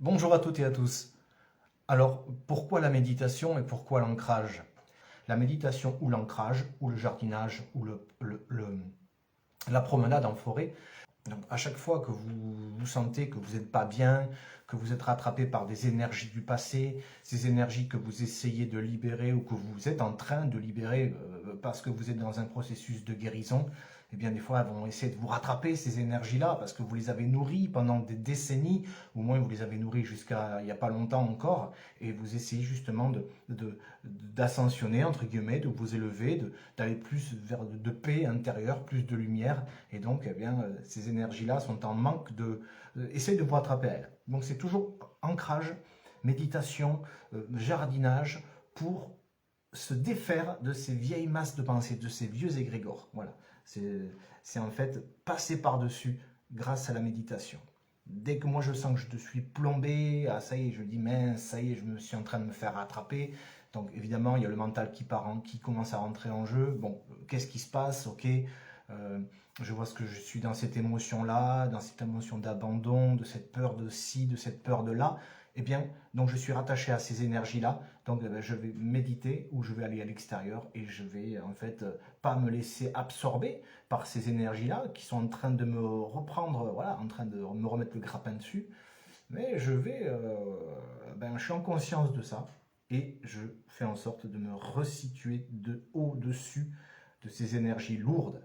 Bonjour à toutes et à tous. Alors, pourquoi la méditation et pourquoi l'ancrage? La méditation ou l'ancrage, ou le jardinage, ou la promenade en forêt. Donc, à chaque fois que vous sentez que vous n'êtes pas bien, que vous êtes rattrapé par des énergies du passé, ces énergies que vous essayez de libérer ou que vous êtes en train de libérer parce que vous êtes dans un processus de guérison, eh bien des fois elles vont essayer de vous rattraper ces énergies-là parce que vous les avez nourries pendant des décennies, au moins vous les avez nourries jusqu'à il n'y a pas longtemps encore, et vous essayez justement d'ascensionner, entre guillemets, de vous élever, d'aller plus vers de paix intérieure, plus de lumière, et donc eh bien, ces énergies-là sont en manque de... essayez de vous rattraper à elles. Donc c'est toujours ancrage, méditation, jardinage, pour se défaire de ces vieilles masses de pensée, de ces vieux égrégores. Voilà. C'est en fait passer par-dessus grâce à la méditation. Dès que moi je sens que je suis plombé, ah ça y est, je dis mince, ça y est, je me suis en train de me faire rattraper. Donc évidemment, il y a le mental qui commence à rentrer en jeu. Bon, qu'est-ce qui se passe? Ok, je vois ce que je suis dans cette émotion-là, dans cette émotion d'abandon, de cette peur de ci, de cette peur de là. Eh bien, donc je suis rattaché à ces énergies-là, donc je vais méditer ou je vais aller à l'extérieur et je vais en fait pas me laisser absorber par ces énergies-là qui sont en train de me reprendre, voilà, en train de me remettre le grappin dessus, mais je suis en conscience de ça et je fais en sorte de me resituer de au-dessus de ces énergies lourdes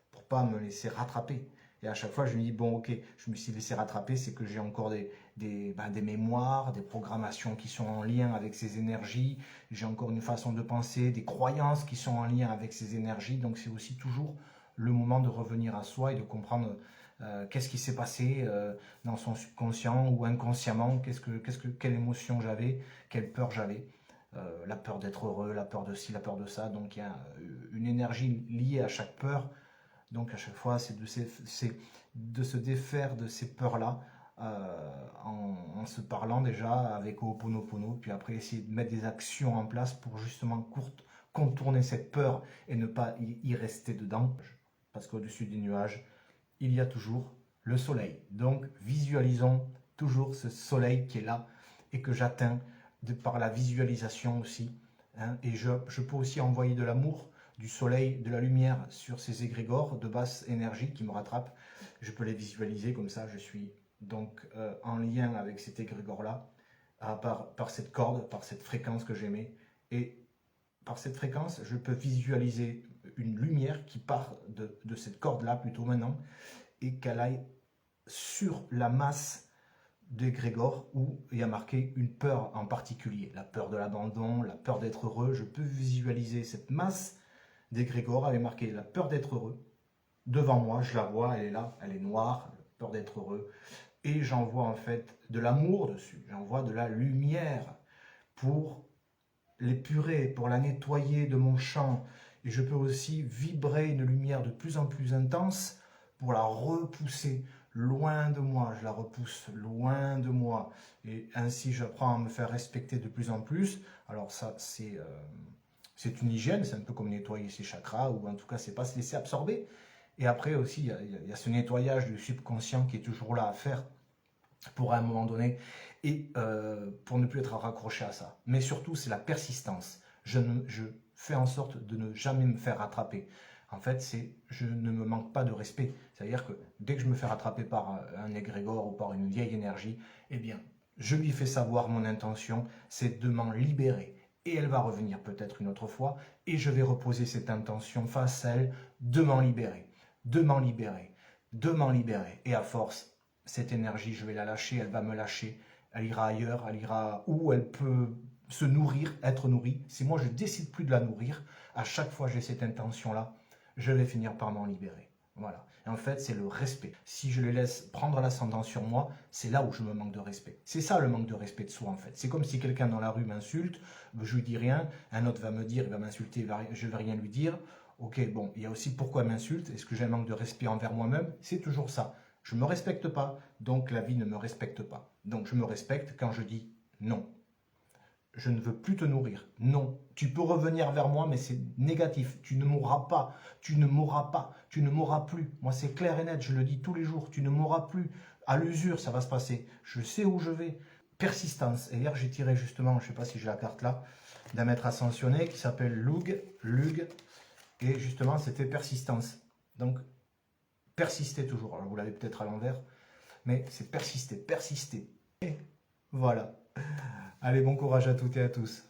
pour pas me laisser rattraper. Et à chaque fois, je me dis, bon, ok, je me suis laissé rattraper, c'est que j'ai encore des mémoires, des programmations qui sont en lien avec ces énergies, j'ai encore une façon de penser, des croyances qui sont en lien avec ces énergies, donc c'est aussi toujours le moment de revenir à soi et de comprendre qu'est-ce qui s'est passé dans son subconscient ou inconsciemment, quelle émotion j'avais, quelle peur j'avais. La peur d'être heureux, la peur de ci, la peur de ça, donc il y a une énergie liée à chaque peur. Donc à chaque fois, c'est de se défaire de ces peurs-là en se parlant déjà avec Ho'oponopono, puis après essayer de mettre des actions en place pour justement contourner cette peur et ne pas y rester dedans. Parce qu'au-dessus des nuages, il y a toujours le soleil. Donc visualisons toujours ce soleil qui est là et que j'atteins par la visualisation aussi. Hein. Et je peux aussi envoyer de l'amour, du soleil, de la lumière sur ces égrégores de basse énergie qui me rattrapent. Je peux les visualiser comme ça, je suis donc en lien avec cet égrégore-là, par cette corde, par cette fréquence que j'émets. Et par cette fréquence, je peux visualiser une lumière qui part de cette corde-là plutôt maintenant, et qu'elle aille sur la masse d'égrégore où il y a marqué une peur en particulier, la peur de l'abandon, la peur d'être heureux. Je peux visualiser cette masse d'égrégore avec marqué la peur d'être heureux. Devant moi, je la vois, elle est là, elle est noire, la peur d'être heureux. Et j'envoie en fait de l'amour dessus, j'envoie de la lumière pour l'épurer, pour la nettoyer de mon champ. Et je peux aussi vibrer une lumière de plus en plus intense pour la repousser loin de moi. Je la repousse loin de moi. Et ainsi, j'apprends à me faire respecter de plus en plus. Alors ça, c'est une hygiène, c'est un peu comme nettoyer ses chakras, ou en tout cas, c'est pas se laisser absorber. Et après aussi, il y a ce nettoyage du subconscient qui est toujours là à faire pour à un moment donné, et pour ne plus être raccroché à ça. Mais surtout, c'est la persistance. Je fais en sorte de ne jamais me faire rattraper. En fait, je ne me manque pas de respect. C'est-à-dire que dès que je me fais rattraper par un égrégore ou par une vieille énergie, eh bien, je lui fais savoir mon intention, c'est de m'en libérer. Et elle va revenir peut-être une autre fois, et je vais reposer cette intention face à elle de m'en libérer, de m'en libérer, de m'en libérer. Et à force, cette énergie, je vais la lâcher, elle va me lâcher, elle ira ailleurs, elle ira où elle peut se nourrir, être nourrie. Si moi je décide plus de la nourrir, à chaque fois j'ai cette intention-là, je vais finir par m'en libérer. Voilà. Et en fait, c'est le respect. Si je les laisse prendre l'ascendant sur moi, c'est là où je me manque de respect. C'est ça le manque de respect de soi, en fait. C'est comme si quelqu'un dans la rue m'insulte, je lui dis rien, un autre va me dire, il va m'insulter, je ne vais rien lui dire. Ok, bon, il y a aussi pourquoi m'insulte. Est-ce que j'ai un manque de respect envers moi-même? C'est toujours ça. Je ne me respecte pas, donc la vie ne me respecte pas. Donc je me respecte quand je dis non. Je ne veux plus te nourrir. Non. Tu peux revenir vers moi, mais c'est négatif. Tu ne mourras pas. Tu ne mourras pas. Tu ne mourras plus. Moi, c'est clair et net. Je le dis tous les jours. Tu ne mourras plus. À l'usure, ça va se passer. Je sais où je vais. Persistance. Et hier, j'ai tiré justement, je ne sais pas si j'ai la carte là, d'un maître ascensionné qui s'appelle Lug. Et justement, c'était persistance. Donc, persistez toujours. Alors, vous l'avez peut-être à l'envers, mais c'est persister, persister. Et voilà. Allez, bon courage à toutes et à tous.